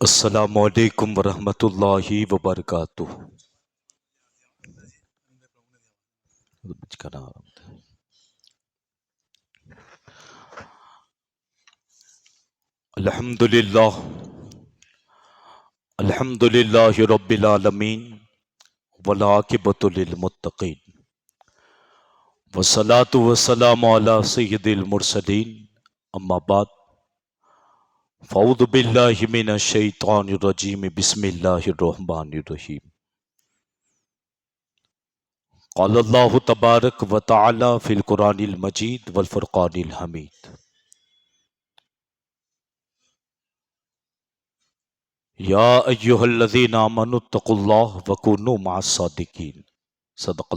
السلام علیکم ورحمۃ اللہ وبرکاتہ۔ الحمد للہ رب العالمین والعاقبۃ للمتقین والصلاۃ والسلام علی سید المرسلین، اما بعد فاعوذ باللہ من الشیطان الرجیم، بسم اللہ الرحمن الرحیم۔ قال اللہ تبارک و تعالی فی القرآن المجید والفرقان الحمید۔ یا ایہا الذین آمنوا اتقوا اللہ وکونوا مع الصادقین۔ صدق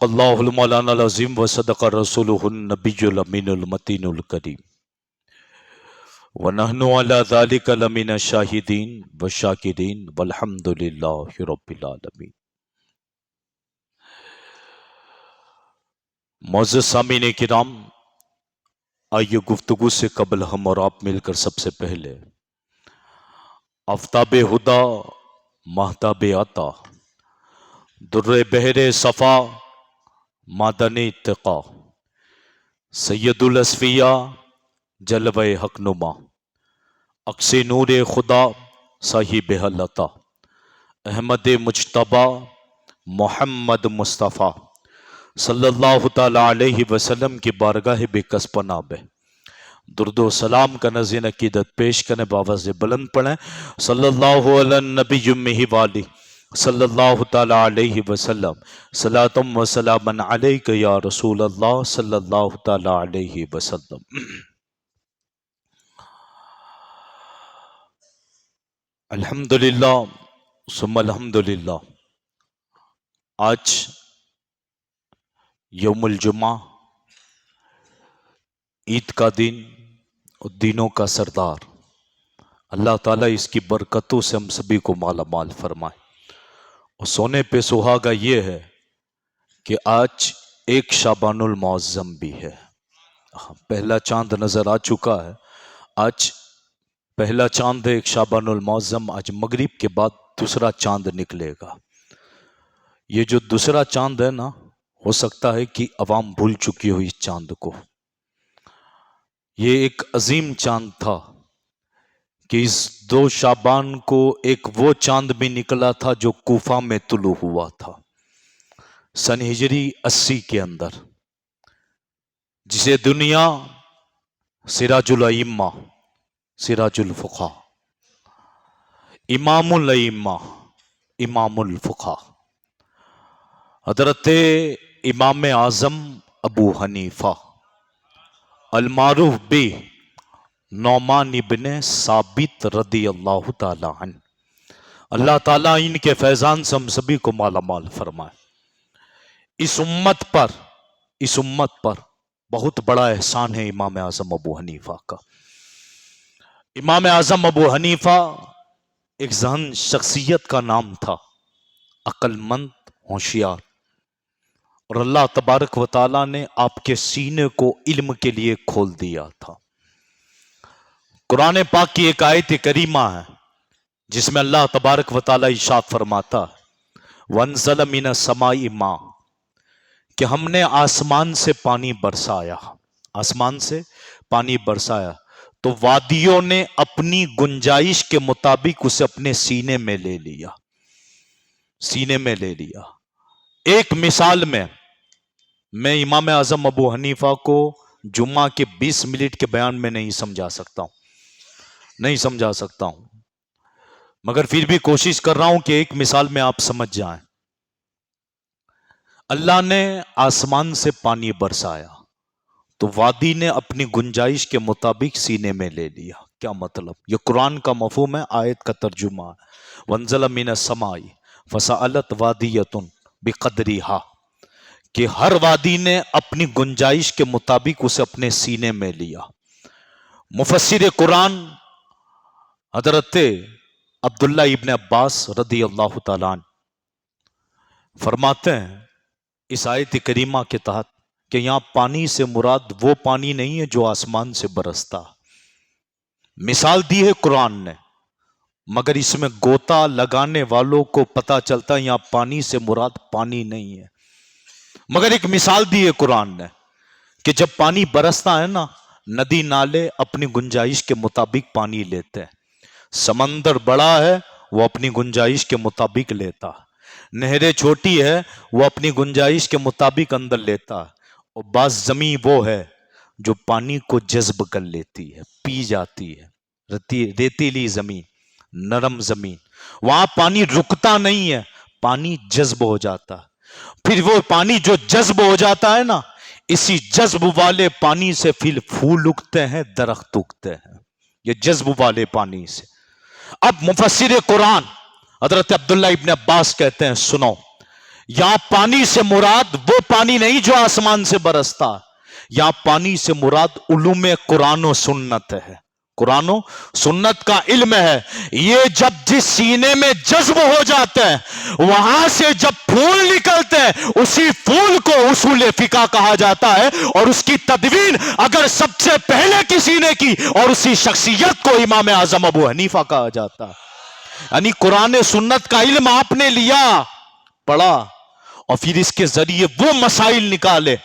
اللہ المولانا العظیم وصدق رسولہ النبی الامین المتین الکریم، ونحن علی ذلک لمن الشاہدین والشاکرین والحمد للہ رب العالمین۔ معزز سامعین کرام، آئیے گفتگو سے قبل ہم اور آپ مل کر سب سے پہلے آفتاب ہدا، مہتاب عطا، در بحر صفا، معدن اتقا، سید الاصفیاء، جلوہ حق نما، عکس نور خدا، صاحب العطا، احمد مجتبی محمد مصطفیٰ صلی اللہ تعالی علیہ وسلم کی بارگاہ بے کس پناہ ہے، درد و سلام کا نذیر عقیدت پیش کرنے، باواز بلند پڑھیں صلی اللہ علی النبی امہ والی صلی اللہ تعالی علیہ وسلم، صلاۃ و سلام علیک یا رسول اللہ صلی اللہ تعالی علیہ وسلم۔ الحمدللہ ثم الحمدللہ، آج یوم الجمعہ، عید کا دن اور دینوں کا سردار، اللہ تعالیٰ اس کی برکتوں سے ہم سبھی کو مالا مال فرمائے۔ اور سونے پہ سہاگا یہ ہے کہ آج ایک شعبان المعظم بھی ہے۔ پہلا چاند نظر آ چکا ہے، آج پہلا چاند ہے ایک شعبان المعظم، آج مغرب کے بعد دوسرا چاند نکلے گا۔ یہ جو دوسرا چاند ہے نا، ہو سکتا ہے کہ عوام بھول چکی ہو اس چاند کو۔ یہ ایک عظیم چاند تھا کہ اس 2 شعبان کو ایک وہ چاند بھی نکلا تھا جو کوفہ میں طلوع ہوا تھا سن ہجری 80 کے اندر، جسے دنیا سراج الائمہ، سراج الفقہاء، امام الائمہ، امام الفقہاء، حضرت امام اعظم ابو حنیفہ المعروف بی نعمان ابن ثابت رضی اللہ تعالی عنہ، اللہ تعالیٰ ان کے فیضان سے ہم سبھی کو مالا مال فرمائے۔ اس امت پر بہت بڑا احسان ہے امام اعظم ابو حنیفہ کا۔ امام اعظم ابو حنیفہ ایک ذہن شخصیت کا نام تھا، عقل مند، ہوشیار، اور اللہ تبارک و تعالیٰ نے آپ کے سینے کو علم کے لیے کھول دیا تھا۔ قرآن پاک کی ایک آیت کریمہ ہے جس میں اللہ تبارک و تعالیٰ ارشاد فرماتا ہے وَأَنزَلَ مِنَ السَّمَاءِ مَاءً، کہ ہم نے آسمان سے پانی برسایا، آسمان سے پانی برسایا تو وادیوں نے اپنی گنجائش کے مطابق اسے اپنے سینے میں لے لیا، سینے میں لے لیا۔ ایک مثال میں امام اعظم ابو حنیفہ کو جمعہ کے 20 منٹ کے بیان میں نہیں سمجھا سکتا ہوں، مگر پھر بھی کوشش کر رہا ہوں کہ ایک مثال میں آپ سمجھ جائیں۔ اللہ نے آسمان سے پانی برسایا تو وادی نے اپنی گنجائش کے مطابق سینے میں لے لیا۔ کیا مطلب؟ یہ قرآن کا مفہوم ہے، آیت کا ترجمہ ہے۔ وَانزَلَ مِنَ السَّمَاءِ فَسَأَلَتْ وَادِيَةٌ بِقَدْرِهَا، کہ ہر وادی نے اپنی گنجائش کے مطابق اسے اپنے سینے میں لیا۔ مفسر قرآن حضرت عبداللہ ابن عباس رضی اللہ تعالیٰ عنہ فرماتے ہیں اس آیت کریمہ کے تحت کہ یہاں پانی سے مراد وہ پانی نہیں ہے جو آسمان سے برستا، مثال دی ہے قرآن نے، مگر اس میں گوتا لگانے والوں کو پتا چلتا ہے یہاں پانی سے مراد پانی نہیں ہے، مگر ایک مثال دی ہے قرآن نے کہ جب پانی برستا ہے نا، ندی نالے اپنی گنجائش کے مطابق پانی لیتے ہیں، سمندر بڑا ہے وہ اپنی گنجائش کے مطابق لیتا ہے، نہریں چھوٹی ہے وہ اپنی گنجائش کے مطابق اندر لیتا ہے، اور بعض زمین وہ ہے جو پانی کو جذب کر لیتی ہے، پی جاتی ہے، ریتیلی زمین، نرم زمین، وہاں پانی رکتا نہیں ہے، پانی جذب ہو جاتا ہے، پھر وہ پانی جو جذب ہو جاتا ہے نا، اسی جذب والے پانی سے پھر پھول اگتے ہیں، درخت اگتے ہیں، یہ جذب والے پانی سے۔ اب مفسر قرآن حضرت عبداللہ ابن عباس کہتے ہیں سنو، یہاں پانی سے مراد وہ پانی نہیں جو آسمان سے برستا، یہاں پانی سے مراد علوم قرآن و سنت ہے، قرآن و سنت کا علم ہے، یہ جب جس سینے میں جذب ہو جاتے ہیں وہاں سے جب پھول نکلتے ہیں اسی پھول کو اصول فقہ کہا جاتا ہے، اور اس کی تدوین اگر سب سے پہلے کسی نے کی اور اسی شخصیت کو امام اعظم ابو حنیفہ کہا جاتا ہے۔ یعنی قرآن سنت کا علم آپ نے لیا، پڑھا، اور پھر اس کے ذریعے وہ مسائل نکالے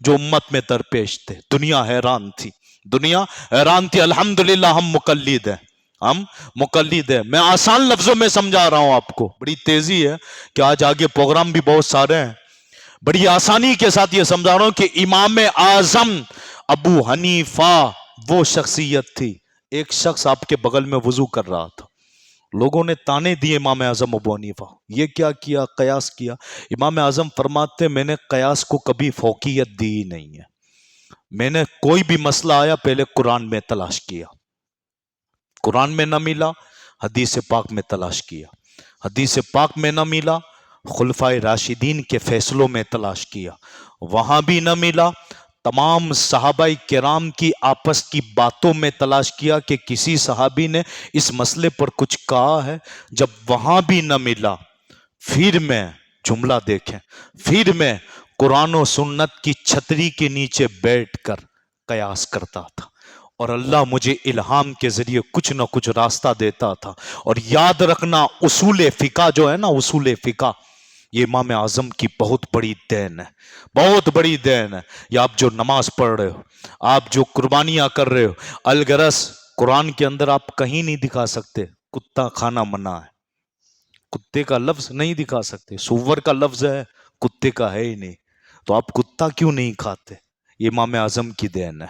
جو امت میں درپیش تھے، دنیا حیران تھی، دنیا حیران تھی۔ الحمدللہ ہم مقلد ہیں، ہم مقلد ہیں۔ میں آسان لفظوں میں سمجھا رہا ہوں آپ کو، بڑی تیزی ہے کہ آج آگے پروگرام بھی بہت سارے ہیں، بڑی آسانی کے ساتھ یہ سمجھا رہا ہوں کہ امام اعظم ابو حنیفہ وہ شخصیت تھی۔ ایک شخص آپ کے بغل میں وضو کر رہا تھا، لوگوں نے تانے دیے امام اعظم ابو حنیفہ، یہ کیا کیا، قیاس کیا۔ امام اعظم فرماتے میں نے قیاس کو کبھی فوقیت دی ہی نہیں ہے، میں نے کوئی بھی مسئلہ آیا پہلے قرآن میں تلاش کیا، قرآن میں نہ ملا حدیث پاک میں تلاش کیا، حدیث پاک میں نہ ملا خلفائے راشدین کے فیصلوں میں تلاش کیا، وہاں بھی نہ ملا تمام صحابہ کرام کی آپس کی باتوں میں تلاش کیا کہ کسی صحابی نے اس مسئلے پر کچھ کہا ہے، جب وہاں بھی نہ ملا پھر میں، جملہ دیکھیں، پھر میں قرآن و سنت کی چھتری کے نیچے بیٹھ کر قیاس کرتا تھا، اور اللہ مجھے الہام کے ذریعے کچھ نہ کچھ راستہ دیتا تھا۔ اور یاد رکھنا اصول فقہ جو ہے نا، اصول فقہ یہ امام اعظم کی بہت بڑی دین ہے، بہت بڑی دین ہے۔ یہ آپ جو نماز پڑھ رہے ہو، آپ جو قربانیاں کر رہے ہو، الغرض قرآن کے اندر آپ کہیں نہیں دکھا سکتے کتا کھانا منع ہے، کتے کا لفظ نہیں دکھا سکتے، سور کا لفظ ہے، کتے کا ہے ہی نہیں، تو آپ کتا کیوں نہیں کھاتے؟ یہ امام اعظم کی دین ہے،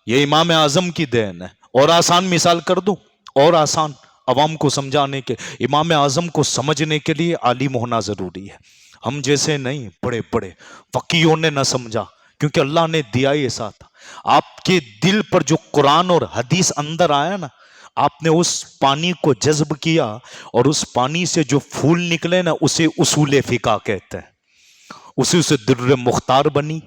یہ امام اعظم کی دین ہے۔ اور آسان مثال کر دوں، اور آسان عوام کو سمجھانے کے، امام اعظم کو سمجھنے کے لیے عالم ہونا ضروری ہے، ہم جیسے نہیں، بڑے بڑے فقیہوں نے نہ سمجھا، کیونکہ اللہ نے دیا ہی ایسا تھا۔ آپ کے دل پر جو قرآن اور حدیث اندر آیا نا، آپ نے اس پانی کو جذب کیا، اور اس پانی سے جو پھول نکلے نا اسے اصول فقہ کہتے ہیں، اسی سے در مختار بنی،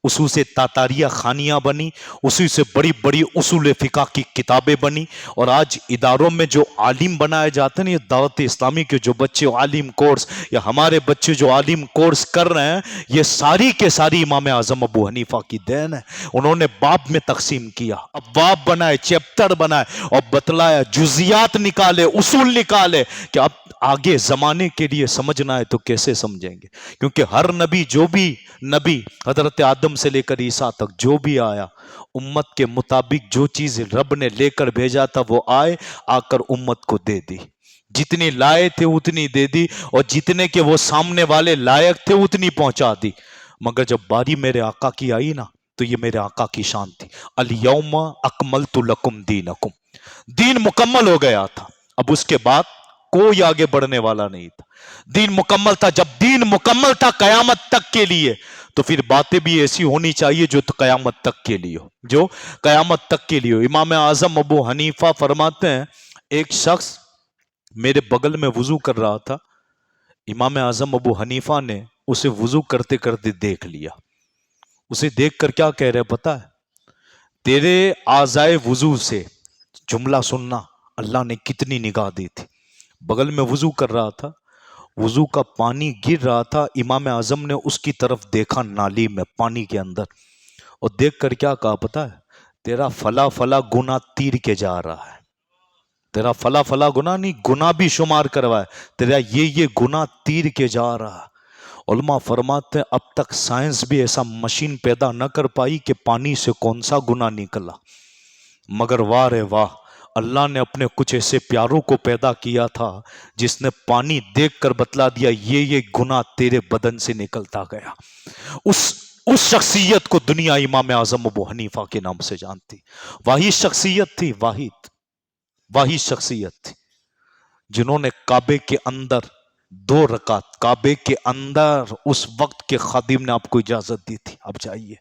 اسی سے تاتاریہ خانیاں بنی، اسی سے بڑی بڑی اصول فقہ کی کتابیں بنی۔ اور آج اداروں میں جو عالم بنائے جاتے ہیں، یہ دعوت اسلامی کے جو بچے عالم کورس یا ہمارے بچے جو عالم کورس کر رہے ہیں، یہ ساری کے ساری امام اعظم ابو حنیفہ کی دین ہے۔ انہوں نے باب میں تقسیم کیا، ابواب بنائے، چیپٹر بنائے، اور بتلایا، جزیات نکالے، اصول نکالے کہ اب آگے زمانے کے لیے سمجھنا ہے تو کیسے سمجھیں گے، کیونکہ ہر نبی، جو بھی نبی حضرت آدم سے لے کر عیسیٰ تک جو بھی آیا، امت کے مطابق جو چیز رب نے لے کر بھیجا تھا وہ آ کر امت کو دے دی، جتنی لائے تھے اتنی دے دی، اور جتنے کے وہ سامنے والے لائق تھے اتنی پہنچا دی۔ مگر جب باری میرے آقا کی آئی نا، تو یہ میرے آقا کی شان تھی، الیوم اکملت لکم دینکم، دین مکمل ہو گیا تھا، اب اس کے بعد کوئی آگے بڑھنے والا نہیں تھا، دین مکمل تھا۔ جب دین مکمل تھا قیامت تک کے لیے، تو پھر باتیں بھی ایسی ہونی چاہیے جو قیامت تک کے لیے ہو، جو قیامت تک کے لیے ہو۔ امام اعظم ابو حنیفہ فرماتے ہیں، ایک شخص میرے بغل میں وضو کر رہا تھا، امام اعظم ابو حنیفہ نے اسے وضو کرتے کرتے دیکھ لیا، اسے دیکھ کر کیا کہہ رہے پتا ہے؟ تیرے اعضائے وضو سے، جملہ سننا، اللہ نے کتنی نگاہ دی تھی، بغل میں وضو کر رہا تھا، وضو کا پانی گر رہا تھا، امام اعظم نے اس کی طرف دیکھا، نالی میں، پانی کے اندر، اور دیکھ کر کیا کہا پتا ہے؟ تیرا فلا فلا گنا تیر کے جا رہا ہے، تیرا فلا فلا گنا نہیں، گنا بھی شمار کروائے، تیرا یہ گنا تیر کے جا رہا۔ علماء فرماتے ہیں اب تک سائنس بھی ایسا مشین پیدا نہ کر پائی کہ پانی سے کون سا گنا نکلا، مگر واہ رے واہ، اللہ نے اپنے کچھ ایسے پیاروں کو پیدا کیا تھا جس نے پانی دیکھ کر بتلا دیا یہ گناہ تیرے بدن سے نکلتا گیا۔ اس شخصیت کو دنیا امام اعظم ابو حنیفہ کے نام سے جانتی، واحد شخصیت تھی، واحد شخصیت تھی جنہوں نے کعبے کے اندر 2 رکعت، کعبے کے اندر اس وقت کے خادم نے آپ کو اجازت دی تھی، آپ جائیے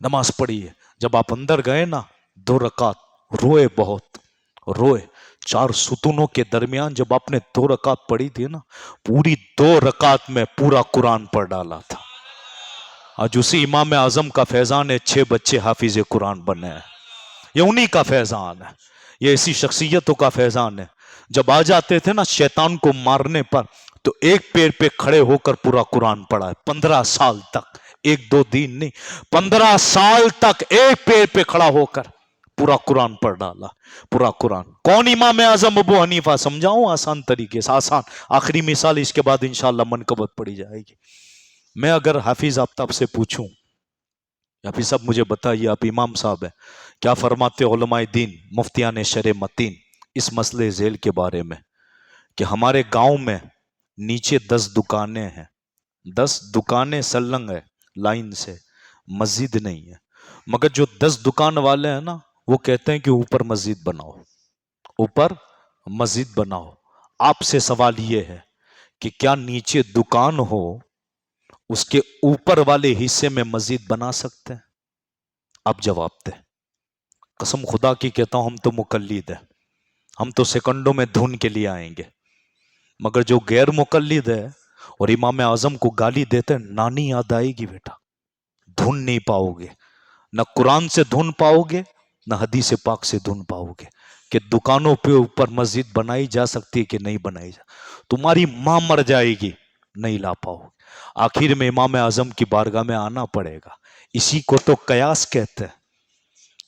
نماز پڑھیے۔ جب آپ اندر گئے نا 2 رکعت، روئے بہت، روئے 4 ستونوں کے درمیان جب آپ نے 2 رکعت پڑھی تھی نا، پوری 2 رکعت میں پورا قرآن پڑھ ڈالا تھا۔ آج اسی امام اعظم کا فیضان ہے 6 بچے حافظ قرآن بنے ہیں، یہ انہی کا فیضان ہے، یہ ایسی شخصیتوں کا فیضان ہے۔ جب آ جاتے تھے نا شیطان کو مارنے پر تو ایک پیر پہ کھڑے ہو کر پورا قرآن پڑھا ہے 15 سال تک، 1-2 دن نہیں، 15 سال تک ایک پیر پہ کھڑا ہو کر پورا قرآن پڑھ ڈالا، پورا قرآن۔ کون امام اعظم ابو حنیفہ؟ سمجھاؤں آسان طریقے سے، آسان آخری مثال، اس کے بعد انشاءاللہ منقبت پڑھی جائے گی۔ میں اگر حافظ آفتاب سے پوچھوں حافظ صاحب مجھے بتائیے، آپ امام صاحب ہیں، کیا فرماتے علماء دین مفتیان شرع متین اس مسئلے ذیل کے بارے میں کہ ہمارے گاؤں میں نیچے 10 دکانیں ہیں، 10 دکانیں سلنگ ہے لائن سے، مسجد نہیں ہے، مگر جو 10 دکان والے ہیں نا وہ کہتے ہیں کہ اوپر مسجد بناؤ، اوپر مسجد بناؤ۔ آپ سے سوال یہ ہے کہ کیا نیچے دکان ہو اس کے اوپر والے حصے میں مسجد بنا سکتے ہیں؟ آپ جواب دیں۔ قسم خدا کی کہتا ہوں ہم تو مقلد ہیں، ہم تو سیکنڈوں میں دھن کے لیے آئیں گے، مگر جو غیر مقلد ہے اور امام اعظم کو گالی دیتے ہیں، نانی یاد آئے گی بیٹا، دھن نہیں پاؤ گے، نہ قرآن سے دھن پاؤ گے نہ حدیث پاک سے دھن پاؤ گے کہ دکانوں پہ اوپر مسجد بنائی جا سکتی ہے کہ نہیں بنائی جا، تمہاری ماں مر جائے گی نہیں لا پاؤ گے۔ آخر میں امام اعظم کی بارگاہ میں آنا پڑے گا، اسی کو تو قیاس کہتے ہیں،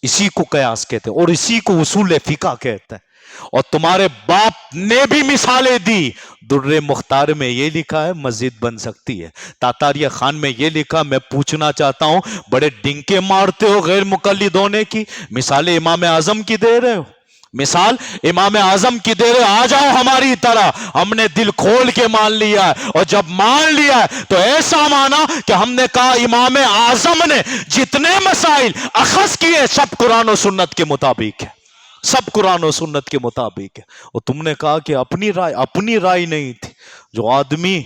اسی کو قیاس کہتے ہیں اور اسی کو اصول فقہ کہتے ہیں۔ اور تمہارے باپ نے بھی مثالیں دی، در مختار میں یہ لکھا ہے مسجد بن سکتی ہے، تاتاریہ خان میں یہ لکھا۔ میں پوچھنا چاہتا ہوں بڑے ڈنکے مارتے ہو غیر مقلد ہونے کی، مثال امام اعظم کی دے رہے ہو، مثال امام اعظم کی دے رہے ہو، آ جاؤ ہماری طرح، ہم نے دل کھول کے مان لیا ہے، اور جب مان لیا ہے تو ایسا مانا کہ ہم نے کہا امام اعظم نے جتنے مسائل اخذ کیے سب قرآن و سنت کے مطابق ہے، سب قرآن و سنت کے مطابق ہے۔ اور تم نے کہا کہ اپنی رائے نہیں تھی۔ جو آدمی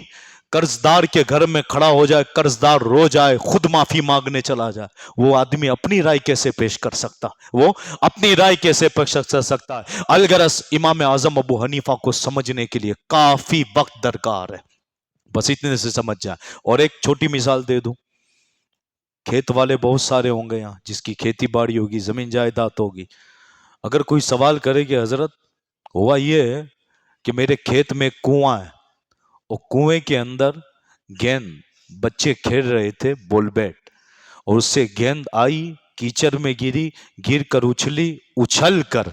قرضدار کے گھر میں کھڑا ہو جائے، قرضدار رو جائے، خود معافی مانگنے چلا جائے، وہ آدمی اپنی رائے کیسے پیش کر سکتا؟ وہ اپنی رائے کیسے پیش کر سکتا ہے؟ الغرض امام اعظم ابو حنیفہ کو سمجھنے کے لیے کافی وقت درکار ہے، بس اتنے سے سمجھ جائے۔ اور ایک چھوٹی مثال دے دوں، کھیت والے بہت سارے ہوں گے یہاں، جس کی کھیتی باڑی ہوگی، زمین جائیداد ہوگی، اگر کوئی سوال کرے کہ حضرت ہوا یہ ہے کہ میرے کھیت میں کنواں ہے اور کنویں کے اندر گیند، بچے کھیل رہے تھے بال بیٹ، اور اس سے گیند آئی کیچڑ میں گری، گر کر اچھل کر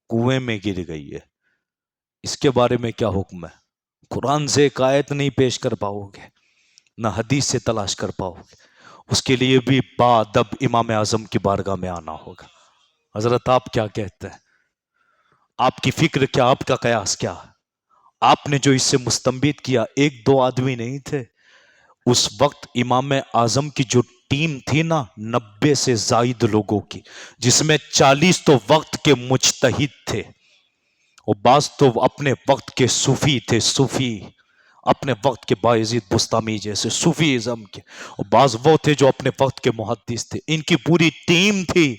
کنویں میں گر گئی ہے، اس کے بارے میں کیا حکم ہے؟ قرآن سے ایک آیت نہیں پیش کر پاؤ گے، نہ حدیث سے تلاش کر پاؤ گے، اس کے لیے بھی بادب امام اعظم کی بارگاہ میں آنا ہوگا۔ حضرت آپ کیا کہتے ہیں؟ آپ کی فکر کیا، آپ کا قیاس کیا؟ آپ نے جو اس سے مستنبط کیا 1-2 آدمی نہیں تھے، اس وقت امام اعظم کی جو ٹیم تھی نا 90 سے زائد لوگوں کی، جس میں 40 تو وقت کے مجتہد تھے اور بعض تو اپنے وقت کے صوفی تھے، صوفی اپنے وقت کے بايزيد بسطامی جیسے صوفی ازم کے، اور بعض وہ تھے جو اپنے وقت کے محدث تھے، ان کی پوری ٹیم تھی،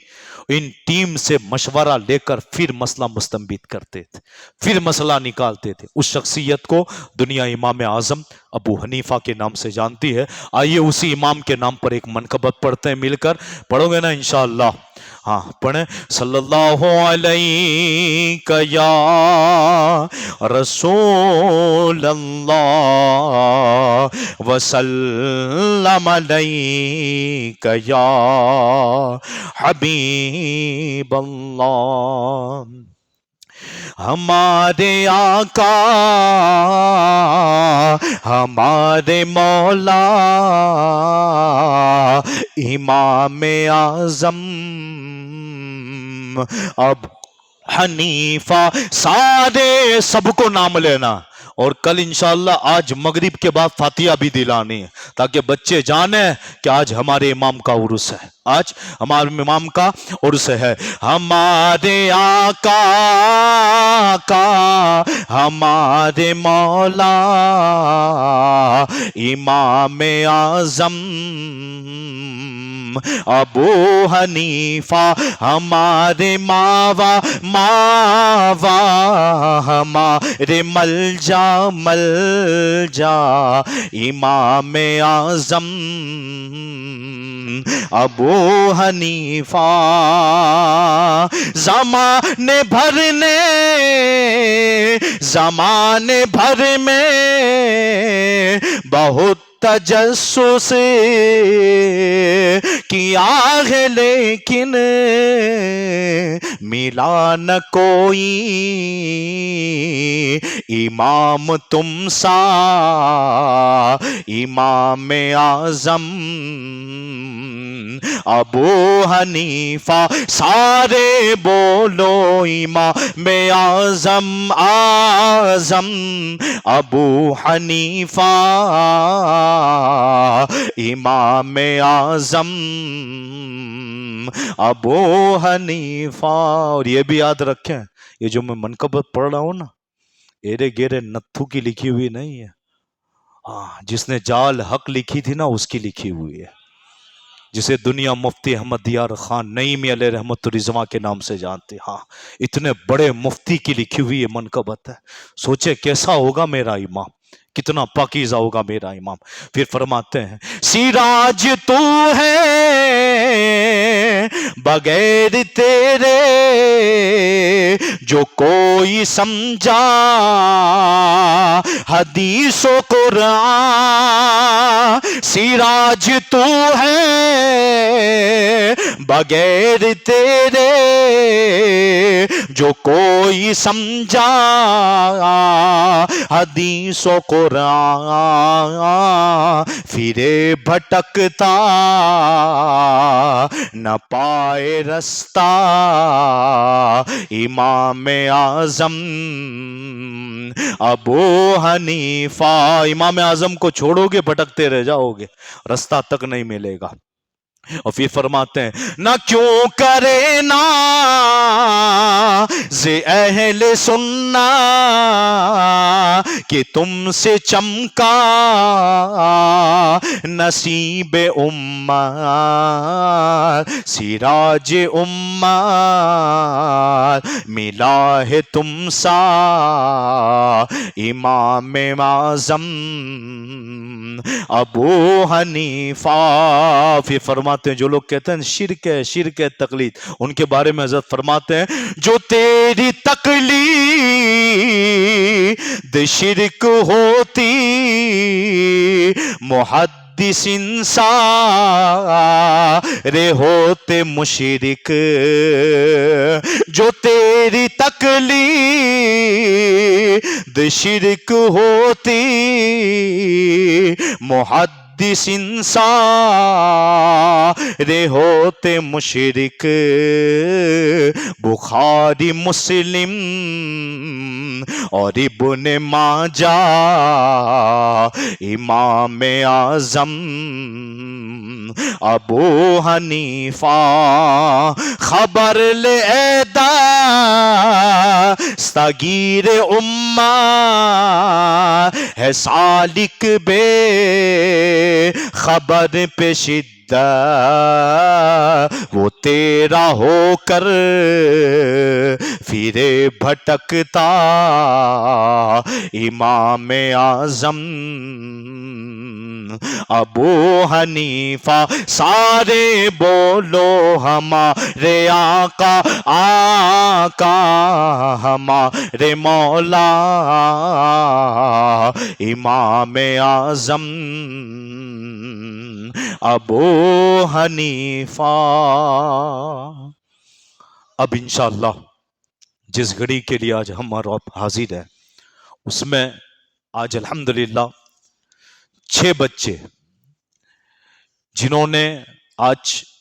ان ٹیم سے مشورہ لے کر پھر مسئلہ مستنبط کرتے تھے، پھر مسئلہ نکالتے تھے۔ اس شخصیت کو دنیا امام اعظم ابو حنیفہ کے نام سے جانتی ہے۔ آئیے اسی امام کے نام پر ایک منقبت پڑھتے ہیں مل کر، پڑھو گے نا انشاءاللہ؟ ہاں پڑھیں صلی اللہ علیہ یا رسول اللہ وسلم علیک یا حبیب اللہ. ہمارے آقا ہمارے مولا امام اعظم اب حنیفہ، سارے سب کو نام لینا. اور کل انشاءاللہ آج مغرب کے بعد فاتحہ بھی دلانی ہے تاکہ بچے جانیں کہ آج ہمارے امام کا عرس ہے، آج ہمارے امام کا عرس ہے. ہمارے آقا کا ہمارے مولا امام اعظم ابو حنیفہ، ہمارے ماوا ہمارے ملجا امام اعظم ابو حنیفہ. زمانے بھر میں بہت تجسس کیا ہے لیکن ملا نہ کوئی امام تم سا امام اعظم ابو حنیفہ. سارے بولو امام اعظم ابو حنیفہ امام اعظم ابو حنیفہ. اور یہ بھی یاد رکھیں یہ جو میں منقبت پڑھ رہا ہوں نا ایرے گیرے نتھو کی لکھی ہوئی نہیں ہے، جس نے جال حق لکھی تھی نا اس کی لکھی ہوئی ہے، جسے دنیا مفتی احمد دیار خان نعیمی علیہ رحمت الرضوان کے نام سے جانتے. ہاں اتنے بڑے مفتی کی لکھی ہوئی یہ منقبت ہے. سوچے کیسا ہوگا میرا امام، کتنا پاکیزہ ہوگا میرا امام. پھر فرماتے ہیں سراج تو ہے بغیر تیرے جو کوئی سمجھا حدیث و قرآن. سراج تو ہے بغیر تیرے جو کوئی سمجھا حدیث و قرآن. پھرے بھٹکتا نہ پائے رستہ امام اعظم ابو حنیفہ. امام اعظم کو چھوڑو گے بھٹکتے رہ جاؤ گے، رستہ تک نہیں ملے گا. اور پھر فرماتے ہیں نہ کیوں کرے ناز اہل سنت کہ تم سے چمکا نصیب امت. سراج امت ملا ہے تم سا امام اعظم ابو حنیفہ. پھر فرماتے ہیں جو لوگ کہتے ہیں شرک ہے تقلید، ان کے بارے میں حضرت فرماتے ہیں جو تیری تقلید شرک ہوتی محدث انسارے ہوتے مشرک. جو تیری تقلید شرک ہوتی محدث انسارے ہوتے مشرک. بخاری مسلم اور ابن ماجہ امام اعظم ابو حنیفہ. خبر لے اے دستگیر امت ہے سالک بے خبر پہ شدت وہ تیرا ہو کر پھرے بھٹکتا امام اعظم ابو حنیفہ سارے بولو ہمارے آقا، آقا ہمارے مولا، امام اعظم ابو حنیفہ۔ اب انشاءاللہ جس گھڑی کے لیے آج ہم اور آپ حاضر ہیں، اس میں آج الحمدللہ 6 بچے جنہوں نے آج